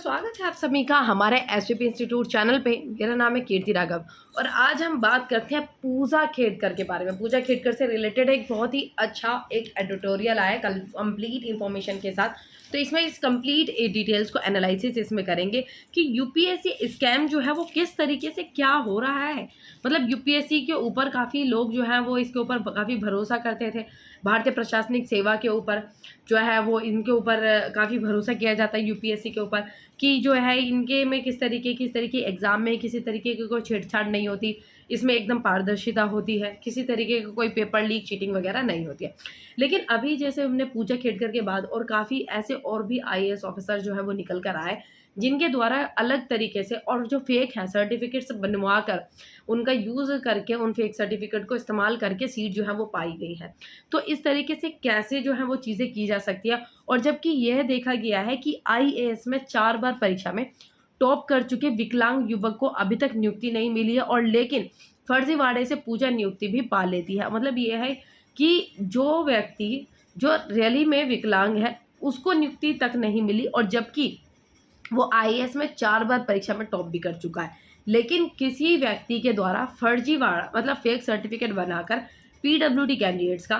स्वागत है आप सभी का हमारे एसवीपी इंस्टीट्यूट चैनल पे। मेरा नाम है कीर्ति राघव और आज हम बात करते हैं पूजा खेडकर के बारे में। पूजा खेडकर से रिलेटेड एक बहुत ही अच्छा एक एडिटोरियल आया कल कंप्लीट इन्फॉर्मेशन के साथ। तो इसमें इस कंप्लीट डिटेल्स को एनालिसिस इसमें करेंगे कि यूपीएससी स्कैम जो है वो किस तरीके से क्या हो रहा है। मतलब यूपीएससी के ऊपर काफ़ी लोग जो हैं वो इसके ऊपर काफ़ी भरोसा करते थे। भारतीय प्रशासनिक सेवा के ऊपर जो है वो इनके ऊपर काफ़ी भरोसा किया जाता है यूपीएससी के ऊपर कि जो है इनके में किस तरीके एग्ज़ाम में किसी तरीके की कोई छेड़छाड़ नहीं होती, इसमें एकदम पारदर्शिता होती है, किसी तरीके का कोई पेपर लीक चीटिंग वगैरह नहीं होती है। लेकिन अभी जैसे हमने पूजा खेडकर के बाद और काफ़ी ऐसे और भी आईएएस ऑफिसर जो है वो निकल कर आए जिनके द्वारा अलग तरीके से और जो फेक है सर्टिफिकेट्स बनवा कर उनका यूज़ करके उन फेक सर्टिफिकेट को इस्तेमाल करके सीट जो है वो पाई गई है। तो इस तरीके से कैसे जो है वो चीज़ें की जा सकती है। और जबकि यह देखा गया है कि आईएएस में 4 बार परीक्षा में टॉप कर चुके विकलांग युवक को अभी तक नियुक्ति नहीं मिली है और लेकिन फर्जीवाड़े से पूजा नियुक्ति भी पा लेती है। मतलब ये है कि जो व्यक्ति जो रियली में विकलांग है उसको नियुक्ति तक नहीं मिली और जबकि वो आईएएस में 4 बार परीक्षा में टॉप भी कर चुका है, लेकिन किसी व्यक्ति के द्वारा फर्जीवाड़ा मतलब फेक सर्टिफिकेट बनाकर पीडब्ल्यूडी कैंडिडेट्स का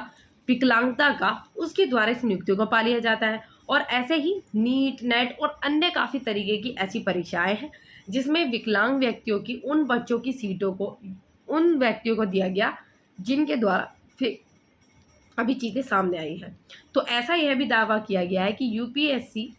विकलांगता का उसके द्वारा इस नियुक्तियों को पा लिया जाता है। और ऐसे ही नीट नेट और अन्य काफ़ी तरीके की ऐसी परीक्षाएं हैं जिसमें विकलांग व्यक्तियों की उन बच्चों की सीटों को उन व्यक्तियों को दिया गया जिनके द्वारा फिर अभी चीज़ें सामने आई हैं। तो ऐसा यह भी दावा किया गया है कि यूपीएससी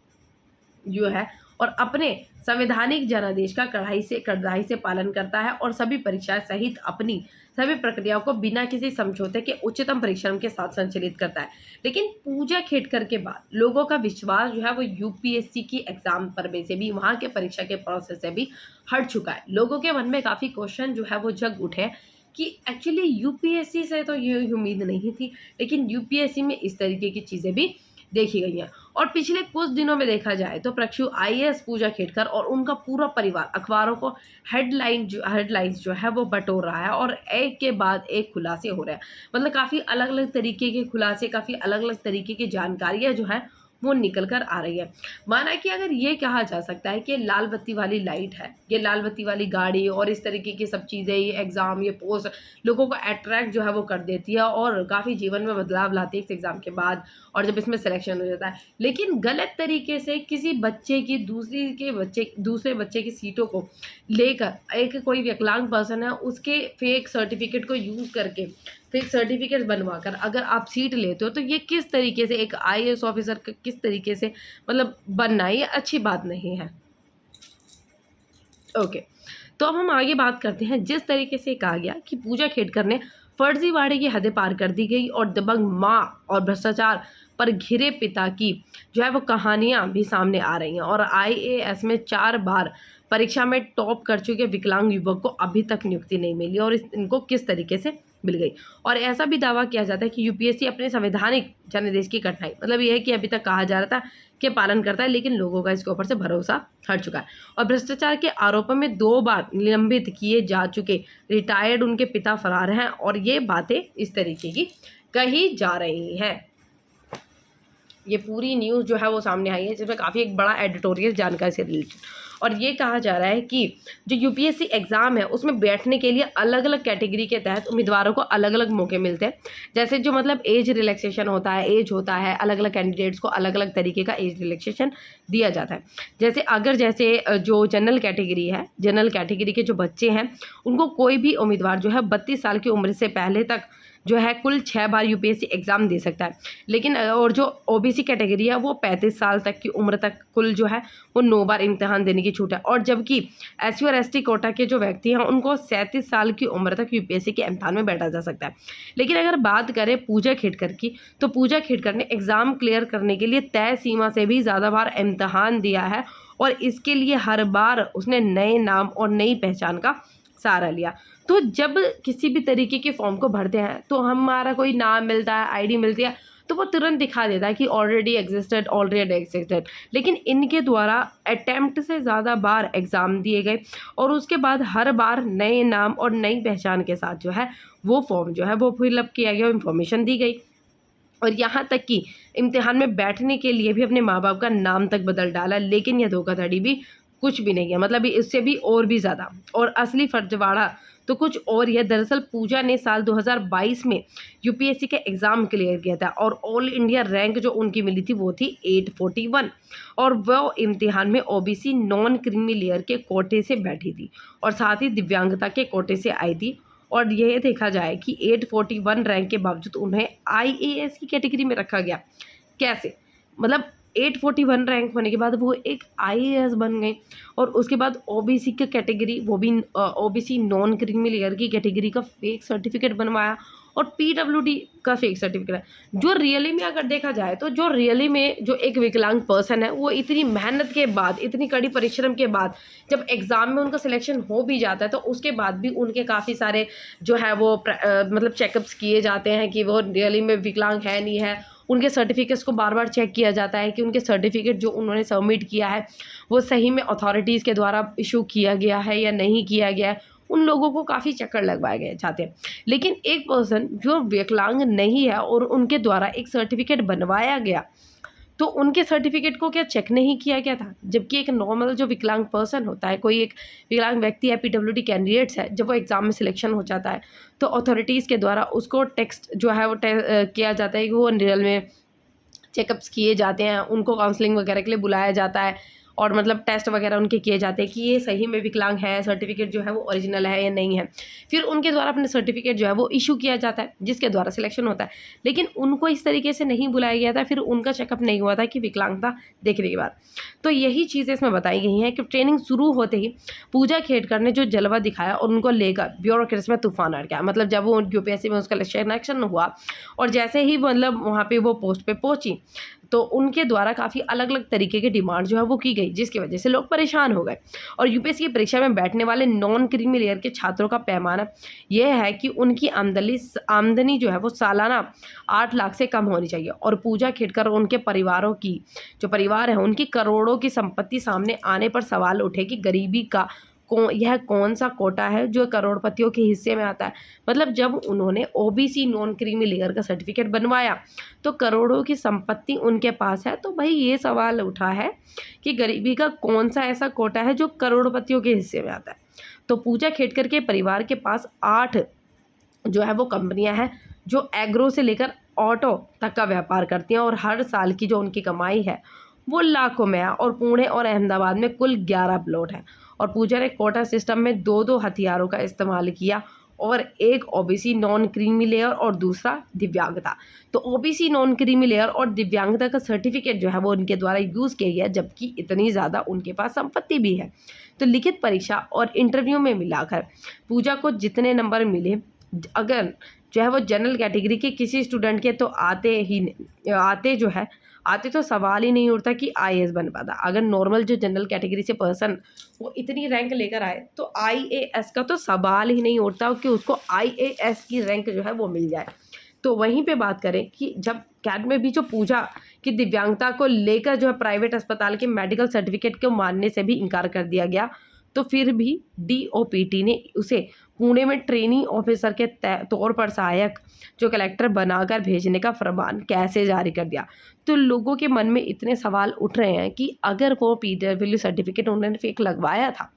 जो है और अपने संवैधानिक जनादेश का कड़ाई से पालन करता है और सभी परीक्षाएं सहित अपनी सभी प्रक्रियाओं को बिना किसी समझौते के उच्चतम परिश्रम के साथ संचालित करता है। लेकिन पूजा खेडकर के बाद लोगों का विश्वास जो है वो यूपीएससी की एग्जाम पर में से भी वहाँ के परीक्षा के प्रोसेस से भी हट चुका है। लोगों के मन में काफ़ी क्वेश्चन जो है वो जग उठे कि एक्चुअली यूपीएससी से तो ये उम्मीद नहीं थी, लेकिन यूपीएससी में इस तरीके की चीज़ें भी देखी गई हैं। और पिछले कुछ दिनों में देखा जाए तो प्रक्षु आईएएस पूजा खेडकर और उनका पूरा परिवार अखबारों को हेडलाइंस जो है वो बटोर रहा है और एक के बाद एक खुलासे हो रहे हैं। मतलब काफ़ी अलग अलग तरीके के खुलासे, काफ़ी अलग अलग तरीके की जानकारियाँ जो हैं वो निकल कर आ रही है। माना कि अगर ये कहा जा सकता है कि लाल बत्ती वाली लाइट है, ये लाल बत्ती वाली गाड़ी और इस तरीके की सब चीज़ें, ये एग्ज़ाम, ये पोस्ट लोगों को अट्रैक्ट जो है वो कर देती है और काफ़ी जीवन में बदलाव लाती है इस एग्ज़ाम के बाद और जब इसमें सिलेक्शन हो जाता है। लेकिन गलत तरीके से किसी बच्चे की दूसरे बच्चे की सीटों को लेकर एक कोई विकलांग पर्सन है उसके फेक सर्टिफिकेट को यूज़ करके फेक सर्टिफिकेट बनवाकर अगर आप सीट लेते हो तो ये किस तरीके से एक आईएएस ऑफिसर का किस तरीके से मतलब बनना, ये अच्छी बात नहीं है। ओके, तो अब हम आगे बात करते हैं। जिस तरीके से कहा गया कि पूजा खेडकर ने फर्जीवाड़े की हदें पार कर दी गई और दबंग माँ और भ्रष्टाचार पर घिरे पिता की जो है वो कहानियाँ भी सामने आ रही हैं और आईएएस में 4 बार परीक्षा में टॉप कर चुके विकलांग युवक को अभी तक नियुक्ति नहीं मिली और इनको किस तरीके से मिल गई। और ऐसा भी दावा किया जाता है कि यूपीएससी अपने संवैधानिक जनादेश की कठिनाई मतलब ये है कि अभी तक कहा जा रहा था कि पालन करता है, लेकिन लोगों का इसके ऊपर से भरोसा हट चुका है। और भ्रष्टाचार के आरोपों में 2 बार निलंबित किए जा चुके रिटायर्ड उनके पिता फरार हैं और ये बातें इस तरीके की कही जा रही हैं। ये पूरी न्यूज़ जो है वो सामने आई है जिसमें काफ़ी एक बड़ा एडिटोरियल जानकारी से रिलेटेड और ये कहा जा रहा है कि जो यूपीएससी एग्ज़ाम है उसमें बैठने के लिए अलग अलग कैटेगरी के तहत उम्मीदवारों को अलग अलग मौके मिलते हैं। जैसे जो मतलब एज रिलैक्सेशन होता है, एज होता है, अलग अलग कैंडिडेट्स को अलग अलग तरीके का एज रिलैक्सेशन दिया जाता है। जैसे जो जनरल कैटेगरी है, जनरल कैटेगरी के जो बच्चे हैं उनको कोई भी उम्मीदवार जो है 32 साल की उम्र से पहले तक जो है कुल 6 बार यूपीएससी एग्ज़ाम दे सकता है। लेकिन और जो ओबीसी कैटेगरी है वो 35 साल तक की उम्र तक कुल जो है वो 9 बार इम्तिहान देने की छूट है। और जबकि एससी और एसटी कोटा के जो व्यक्ति हैं उनको 37 साल की उम्र तक यूपीएससी के इम्तिहान में बैठा जा सकता है। लेकिन अगर बात करें पूजा खेडकर की तो पूजा खेडकर ने एग्ज़ाम क्लियर करने के लिए तय सीमा से भी ज़्यादा बार इम्तिहान दिया है और इसके लिए हर बार उसने नए नाम और नई पहचान का सहारा लिया। तो जब किसी भी तरीके के फॉर्म को भरते हैं तो हमारा कोई नाम मिलता है, आईडी मिलती है तो वो तुरंत दिखा देता है कि ऑलरेडी एग्जिस्टेड। लेकिन इनके द्वारा अटेम्प्ट से ज़्यादा बार एग्ज़ाम दिए गए और उसके बाद हर बार नए नाम और नई पहचान के साथ जो है वो फॉर्म जो है वो फिलअप किया गया, इन्फॉर्मेशन दी गई। और यहाँ तक कि इम्तिहान में बैठने के लिए भी अपने माँ बाप का नाम तक बदल डाला, लेकिन यह धोखाधड़ी भी कुछ भी नहीं है, मतलब इससे भी और भी ज़्यादा। और असली फर्जवाड़ा तो कुछ और यह, दरअसल पूजा ने साल 2022 में यूपीएससी के एग्ज़ाम क्लियर किया था और ऑल इंडिया रैंक जो उनकी मिली थी वो थी 841, और वो इम्तिहान में ओबीसी नॉन क्रीमी लेयर के कोटे से बैठी थी और साथ ही दिव्यांगता के कोटे से आई थी। और यह देखा जाए कि 841 रैंक के बावजूद उन्हें आईएएस की कैटेगरी में रखा गया। कैसे? मतलब 841 रैंक होने के बाद वो एक आईएएस बन गए, और उसके बाद ओबीसी की कैटेगरी, वो भी ओबीसी नॉन क्रीमी लेयर की कैटेगरी का फेक सर्टिफिकेट बनवाया, और पीडब्ल्यूडी का फेक सर्टिफिकेट है। जो रियली में अगर देखा जाए तो जो रियली में जो एक विकलांग पर्सन है वो इतनी मेहनत के बाद, इतनी कड़ी परिश्रम के बाद जब एग्ज़ाम में उनका सिलेक्शन हो भी जाता है तो उसके बाद भी उनके काफ़ी सारे जो है वो मतलब चेकअप्स किए जाते हैं कि वो रियली में विकलांग है नहीं है। उनके सर्टिफिकेट्स को बार बार चेक किया जाता है कि उनके सर्टिफिकेट जो उन्होंने सबमिट किया है वो सही में अथॉरिटीज़ के द्वारा इशू किया गया है या नहीं किया गया है। उन लोगों को काफ़ी चक्कर लगवाए गए जाते हैं। लेकिन एक पर्सन जो विकलांग नहीं है और उनके द्वारा एक सर्टिफिकेट बनवाया गया, तो उनके सर्टिफिकेट को क्या चेक नहीं किया गया था? जबकि एक नॉर्मल जो विकलांग पर्सन होता है, कोई एक विकलांग व्यक्ति है, पीडब्ल्यूडी कैंडिडेट्स है, जब वो एग्ज़ाम में सिलेक्शन हो जाता है तो अथॉरिटीज़ के द्वारा उसको टेक्स्ट जो है वो किया जाता है कि वो रियल में चेकअप्स किए जाते हैं, उनको काउंसलिंग वगैरह के लिए बुलाया जाता है, और मतलब टेस्ट वगैरह उनके किए जाते हैं कि ये सही में विकलांग है, सर्टिफिकेट जो है वो ओरिजिनल है या नहीं है। फिर उनके द्वारा अपने सर्टिफिकेट जो है वो इशू किया जाता है, जिसके द्वारा सिलेक्शन होता है। लेकिन उनको इस तरीके से नहीं बुलाया गया था, फिर उनका चेकअप नहीं हुआ था कि विकलांगता देखने के बाद। तो यही चीज़ें इसमें बताई गई हैं कि ट्रेनिंग शुरू होते ही पूजा खेड़कर ने जो जलवा दिखाया और उनको लेकर ब्यूरोक्रेसी में तूफान अड़ गया। मतलब जब वो यूपीएससी में उसका सिलेक्शन हुआ और जैसे ही मतलब वहाँ पे वो पोस्ट पे पहुँची तो उनके द्वारा काफ़ी अलग अलग तरीके की डिमांड जो है वो की गई, जिसकी वजह से लोग परेशान हो गए। और यूपीएससी की परीक्षा में बैठने वाले नॉन क्रीमी लेयर के छात्रों का पैमाना यह है कि उनकी आमदनी जो है वो सालाना 8 लाख से कम होनी चाहिए। और पूजा खेड़कर और उनके परिवारों की जो परिवार है उनकी करोड़ों की संपत्ति सामने आने पर सवाल उठे कि गरीबी का यह कौन सा कोटा है जो करोड़पतियों के हिस्से में आता है। मतलब जब उन्होंने ओबीसी नॉन क्रीमी लेयर का सर्टिफिकेट बनवाया तो करोड़ों की संपत्ति उनके पास है, तो भाई ये सवाल उठा है कि गरीबी का कौन सा ऐसा कोटा है जो करोड़पतियों के हिस्से में आता है। तो पूजा खेड़कर के परिवार के पास 8 जो है वो कंपनियां हैं जो एग्रो से लेकर ऑटो तक का व्यापार करती हैं, और हर साल की जो उनकी कमाई है वो लाखों में है। और पुणे और अहमदाबाद में कुल 11 प्लॉट हैं। और पूजा ने कोटा सिस्टम में 2-2 हथियारों का इस्तेमाल किया, और एक ओबीसी नॉन क्रीमी लेयर और दूसरा दिव्यांगता। तो ओबीसी नॉन क्रीमी लेयर और दिव्यांगता का सर्टिफिकेट जो है वो उनके द्वारा यूज़ किया गया, जबकि इतनी ज़्यादा उनके पास संपत्ति भी है। तो लिखित परीक्षा और इंटरव्यू में मिलाकर पूजा को जितने नंबर मिले, अगर जो है वो जनरल कैटेगरी के किसी स्टूडेंट के तो आते तो सवाल ही नहीं उठता कि आईएएस बन पाता। अगर नॉर्मल जो जनरल कैटेगरी से पर्सन वो इतनी रैंक लेकर आए तो आईएएस का तो सवाल ही नहीं उठता कि उसको आईएएस की रैंक जो है वो मिल जाए। तो वहीं पे बात करें कि जब कैट में भी जो पूजा की दिव्यांगता को लेकर जो है प्राइवेट अस्पताल के मेडिकल सर्टिफिकेट को मानने से भी इनकार कर दिया गया, तो फिर भी डीओपीटी ने उसे पुणे में ट्रेनिंग ऑफिसर के तौर पर सहायक जो कलेक्टर बनाकर भेजने का फरमान कैसे जारी कर दिया। तो लोगों के मन में इतने सवाल उठ रहे हैं कि अगर वो पीडब्ल्यू सर्टिफिकेट उन्होंने फेक लगवाया था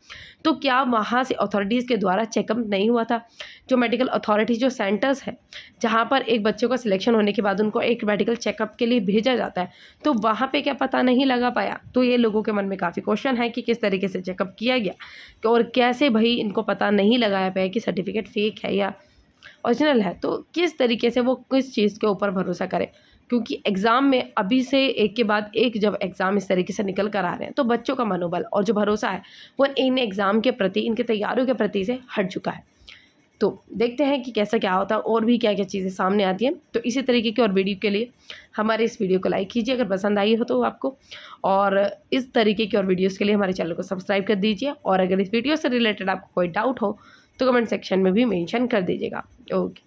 तो क्या वहाँ से अथॉरिटीज़ के द्वारा चेकअप नहीं हुआ था? जो मेडिकल अथॉरिटीज़ जो सेंटर्स हैं जहाँ पर एक बच्चों का सिलेक्शन होने के बाद उनको एक मेडिकल चेकअप के लिए भेजा जाता है, तो वहाँ पे क्या पता नहीं लगा पाया? तो ये लोगों के मन में काफ़ी क्वेश्चन है कि किस तरीके से चेकअप किया गया और कैसे भाई इनको पता नहीं लगाया पाया कि सर्टिफिकेट फेक है या ओरिजिनल है। तो किस तरीके से वो किस चीज़ के ऊपर भरोसा करें, क्योंकि एग्ज़ाम में अभी से एक के बाद एक जब एग्ज़ाम इस तरीके से निकल कर आ रहे हैं तो बच्चों का मनोबल और जो भरोसा है वो इन एग्ज़ाम के प्रति, इनकी तैयारियों के प्रति से हट चुका है। तो देखते हैं कि कैसा क्या होता है और भी क्या क्या चीज़ें सामने आती हैं। तो इसी तरीके की और वीडियो के लिए हमारे इस वीडियो को लाइक कीजिए अगर पसंद आई हो तो आपको, और इस तरीके की और वीडियोज़ के लिए हमारे चैनल को सब्सक्राइब कर दीजिए। और अगर इस वीडियो से रिलेटेड आपको कोई डाउट हो तो कमेंट सेक्शन में भी मेंशन कर दीजिएगा। ओके।